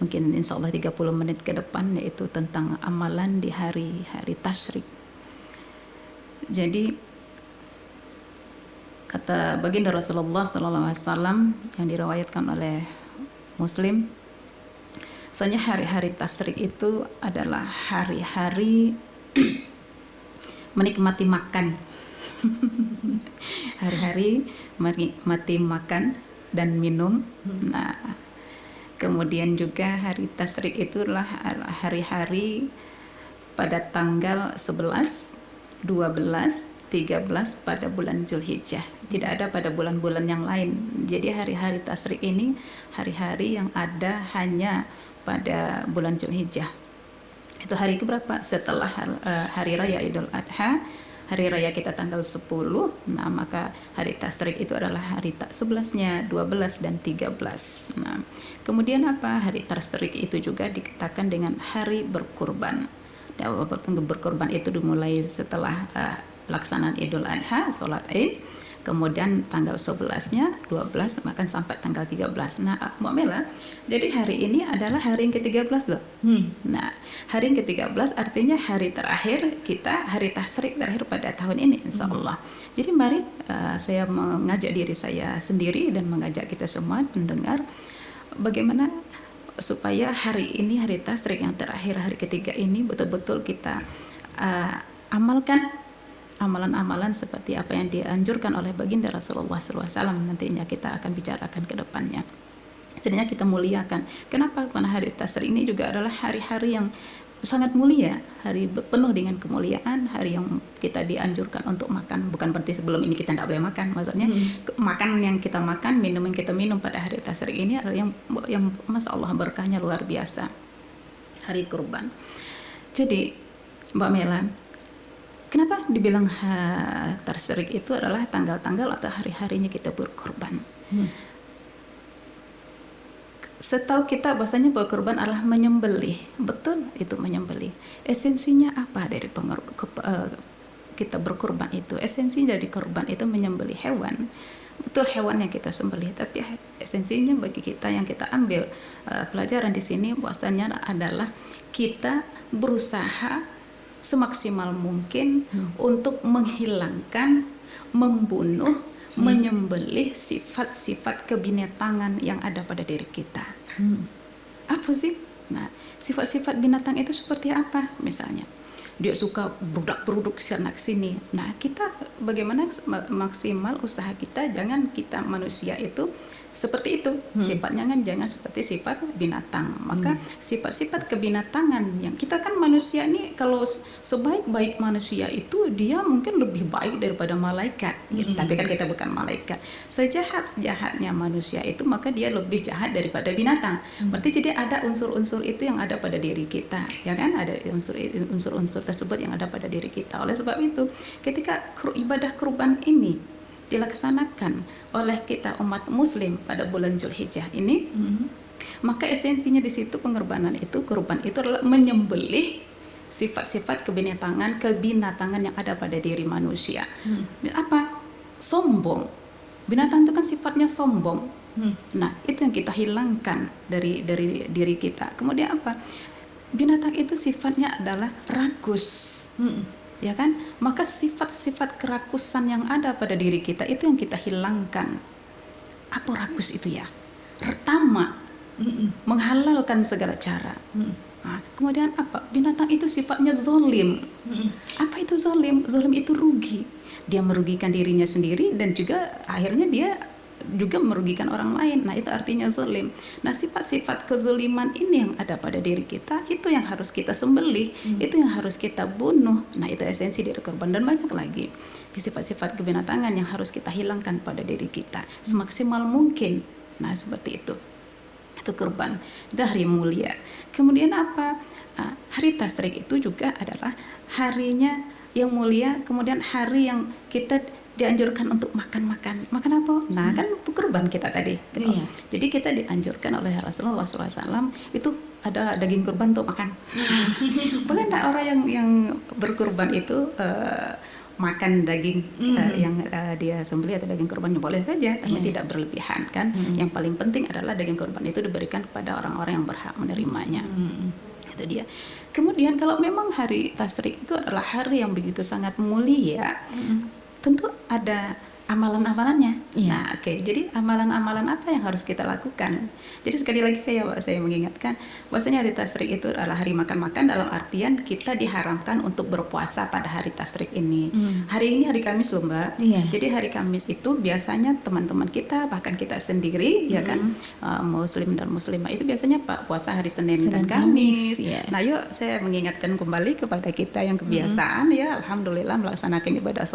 mungkin insya Allah 30 menit ke depan, yaitu tentang amalan di hari-hari tasyrik. Jadi kata baginda Rasulullah SAW yang diriwayatkan oleh Muslim, soalnya hari-hari tasyrik itu adalah hari-hari menikmati makan. Hari-hari menikmati makan dan minum. Nah, kemudian juga hari tasyrik itu adalah hari-hari pada tanggal 11, 12, 13 pada bulan Zulhijjah. Tidak ada pada bulan-bulan yang lain. Jadi hari-hari tasyrik ini hari-hari yang ada hanya pada bulan Zulhijjah. Itu hari keberapa? Setelah hari raya Idul Adha, hari raya kita tanggal 10. Nah, maka hari tasyrik itu adalah hari 11-nya, 12 dan 13. Nah, kemudian apa? Hari tasyrik itu juga dikatakan dengan hari berkurban. Berkurban itu dimulai setelah pelaksanaan Idul Adha, sholat Id. Kemudian tanggal 11-nya, 12, bahkan sampai tanggal 13. Nah, Mbak Mela, jadi hari ini adalah hari yang ke-13 loh. Nah, hari yang ke-13 artinya hari terakhir kita, hari tasyrik terakhir pada tahun ini, insya Allah. Jadi mari saya mengajak diri saya sendiri dan mengajak kita semua mendengar bagaimana supaya hari ini, hari tasyrik yang terakhir, hari ketiga ini betul-betul kita amalkan amalan-amalan seperti apa yang dianjurkan oleh baginda Rasulullah SAW. Nantinya kita akan bicarakan ke depannya. Jadinya kita muliakan. Kenapa? Karena hari tasyrik ini juga adalah hari-hari yang sangat mulia, hari penuh dengan kemuliaan, hari yang kita dianjurkan untuk makan. Bukan berarti sebelum ini kita tidak boleh makan, maksudnya makan yang kita makan, minum yang kita minum pada hari tasyrik ini adalah yang Masya Allah berkahnya luar biasa. Hari kurban. Jadi Mbak Mela, kenapa dibilang tasyrik itu adalah tanggal-tanggal atau hari-harinya kita berkorban? Setahu kita bahasanya berkorban adalah menyembelih. Betul, itu menyembelih. Esensinya apa dari kita berkorban itu? Esensi dari korban itu menyembelih hewan. Betul, hewan yang kita sembelih, tapi esensinya bagi kita yang kita ambil pelajaran di sini bahasanya adalah kita berusaha semaksimal mungkin untuk menghilangkan, membunuh, menyembelih sifat-sifat kebinetangan yang ada pada diri kita. Apa sih? Nah, sifat-sifat binatang itu seperti apa? Misalnya, dia suka berudak-beruduk sana sini. Nah, kita bagaimana maksimal usaha kita jangan kita manusia itu seperti itu. Sifatnya kan jangan seperti sifat binatang. Maka sifat-sifat kebinatangan yang kita kan manusia ini, kalau sebaik-baik manusia itu dia mungkin lebih baik daripada malaikat. Gitu. Tapi kan kita bukan malaikat. Sejahat-sejahatnya manusia itu maka dia lebih jahat daripada binatang. Berarti jadi ada unsur-unsur itu yang ada pada diri kita, ya kan? Ada unsur-unsur tersebut yang ada pada diri kita. Oleh sebab itu, ketika ibadah kurban ini dilaksanakan oleh kita umat muslim pada bulan Zulhijjah ini, maka esensinya di situ kurban itu adalah menyembelih sifat-sifat kebinatangan yang ada pada diri manusia. Apa? Sombong. Binatang itu kan sifatnya sombong. Nah, itu yang kita hilangkan dari diri kita. Kemudian apa? Binatang itu sifatnya adalah rakus. Ya kan? Maka sifat-sifat kerakusan yang ada pada diri kita itu yang kita hilangkan. Apa rakus itu ya? Pertama, menghalalkan segala cara. Nah, kemudian apa? Binatang itu sifatnya zalim. Apa itu zalim? Zalim itu rugi. Dia merugikan dirinya sendiri dan juga akhirnya dia juga merugikan orang lain. Nah, itu artinya zalim. Nah, sifat-sifat kezaliman ini yang ada pada diri kita, itu yang harus kita sembelih, itu yang harus kita bunuh. Nah, itu esensi dari korban. Dan banyak lagi sifat-sifat kebinatangan yang harus kita hilangkan pada diri kita semaksimal mungkin. Nah, seperti itu. Itu korban. Itu hari mulia. Kemudian apa? Hari tasyrik itu juga adalah harinya yang mulia, kemudian hari yang kita dianjurkan untuk makan apa? Nah, kan kurban kita tadi gitu. Jadi kita dianjurkan oleh Rasulullah SAW itu ada daging kurban untuk makan. Boleh nggak orang yang berkurban itu makan daging yang dia sembelih atau daging kurban boleh saja, tapi tidak berlebihan kan. Yang paling penting adalah daging kurban itu diberikan kepada orang-orang yang berhak menerimanya. Itu dia. Kemudian kalau memang hari tasyrik itu adalah hari yang begitu sangat mulia, tentu ada amalan-amalannya. Nah, oke. Jadi amalan-amalan apa yang harus kita lakukan? Jadi sekali lagi kayak saya mengingatkan, bahwasanya hari tasyrik itu adalah hari makan-makan dalam artian kita diharamkan untuk berpuasa pada hari tasyrik ini. Hari ini hari Kamis loh, Mbak. Jadi hari Kamis itu biasanya teman-teman kita, bahkan kita sendiri, ya kan, Muslim dan Muslimah itu biasanya puasa hari Senin dan Kamis. Nah, yuk saya mengingatkan kembali kepada kita yang kebiasaan ya, alhamdulillah melaksanakan ibadah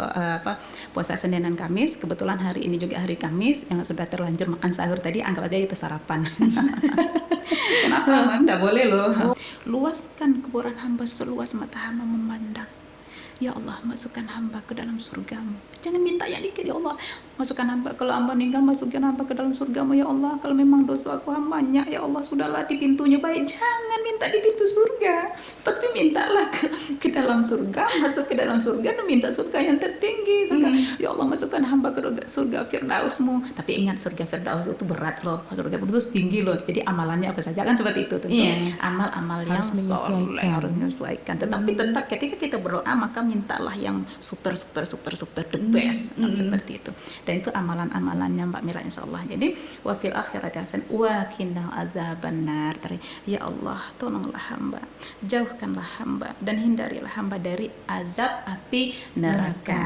puasa Senin dan Kamis. Kebetulan hari ini juga hari Kamis, yang sudah terlanjur makan sahur tadi anggap aja itu sarapan. Kenapa? Enggak boleh loh. Luaskan kuburan hamba seluas mata hamba memandang. Ya Allah, masukkan hamba ke dalam surgamu. Jangan minta yang dikit, ya Allah. Masukkan hamba, kalau hamba meninggal, masukkan hamba ke dalam surgamu, ya Allah. Kalau memang dosa aku hambanya, ya Allah, sudahlah di pintunya baik. Jangan minta di pintu surga, tapi mintalah ke dalam surga, masuk ke dalam surga dan minta surga yang tertinggi. Ya Allah, masukkan hamba ke surga Firdausmu. Tapi ingat, surga Firdaus itu berat loh, surga Firdaus tinggi loh. Jadi amalannya apa saja kan seperti itu tentu. Amal-amal yang soleh harus menyesuaikan. Tetapi tetap ketika kita berdoa, maka mintalah yang super the best, seperti itu. Dan itu amalan-amalannya Mbak Mira, insyaallah. Jadi wa fil akhirati hasan wa qina adzabannar. Ya Allah, tolonglah hamba, jauhkanlah hamba dan hindarilah hamba dari azab api neraka.